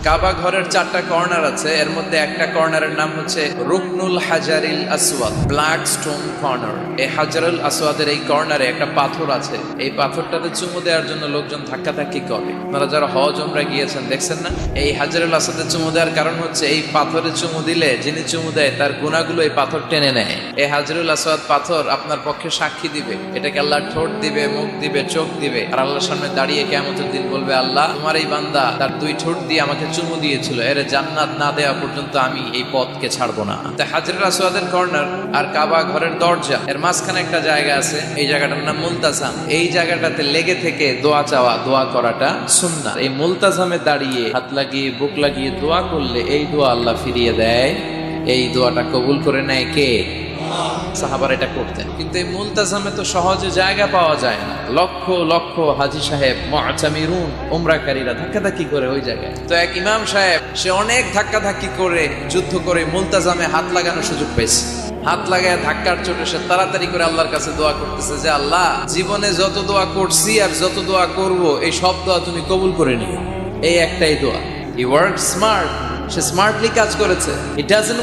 কাবা ঘরের 4টা কর্নার আছে, এর মধ্যে একটা কর্নারের নাম হচ্ছে রুকনুল হাজারিল আসওয়াদ, ব্ল্যাক স্টোন কর্নার। এই হাজারুল আসওয়াদের এই কর্নারে একটা পাথর আছে, এই পাথরটাতে চুমু দেওয়ার জন্য লোকজন ধাক্কাধাক্কি করে। আপনারা যারা হজ উমরা গিয়েছেন দেখছেন না, এই হাজারুল আসওয়াদে চুমু দেওয়ার কারণ হচ্ছে এই পাথরে চুমু দিলে যিনি চুমু দেয় তার গুনাহগুলো এই পাথর টেনে নেয়। এই হাজারুল আসওয়াদ পাথর আপনার পক্ষে সাক্ষী দিবে, এটাকে আল্লাহ ঠোঁট দিবে, মুখ দিবে, চোখ দিবে, আর আল্লাহর সামনে দাঁড়িয়ে কিয়ামতের দিন বলবে, আল্লাহ তোমার এই বান্দা তার 2 ঠোঁট দিয়ে আমাকে চুমু দিয়েছিল, এর জান্নাত না দেওয়া পর্যন্ত আমি এই পথকে ছাড়বো না। তা হাজরুল আসওয়াদের কর্নার আর কাবা ঘরের দরজা এর মাঝখানে একটা জায়গা আছে, এই জায়গাটার নাম মুলতাজাম। এই জায়গাটাতে লেগে থেকে দোয়া চাওয়া, দোয়া করাটা সুন্নাহ। এই মুলতাজামে দাঁড়িয়ে হাত লাগিয়ে বুক লাগিয়ে দোয়া করলে এই দোয়া আল্লাহ ফিরিয়ে দেয়। এই দোয়াটা কবুল করে নেয় কে? সাহাবারা এটা করতেন। কিন্তু এই মুলতাজামে তো সহজে জায়গা পাওয়া যায় না, লক্ষ লক্ষ হাজী সাহেব মুআতামিরুন উমরাকারীরা ধাক্কাধাক্কি করে ওই জায়গায়। তো এক ইমাম সাহেব সে অনেক ধাক্কাধাক্কি করে যুদ্ধ করে মুলতাজামে হাত লাগানোর সুযোগ পেয়েছে। হাত লাগায় ধাক্কার চোটে সে তাড়াতাড়ি করে আল্লাহর কাছে দোয়া করতেছে যে, আল্লাহ জীবনে যত দোয়া করছি আর যত দোয়া করব এই সব দোয়া তুমি কবুল করে নিও। এই একটাই দোয়া। হি ওয়ার্কড স্মার্ট, সে স্মার্টলি কাজ করেছে। It doesn't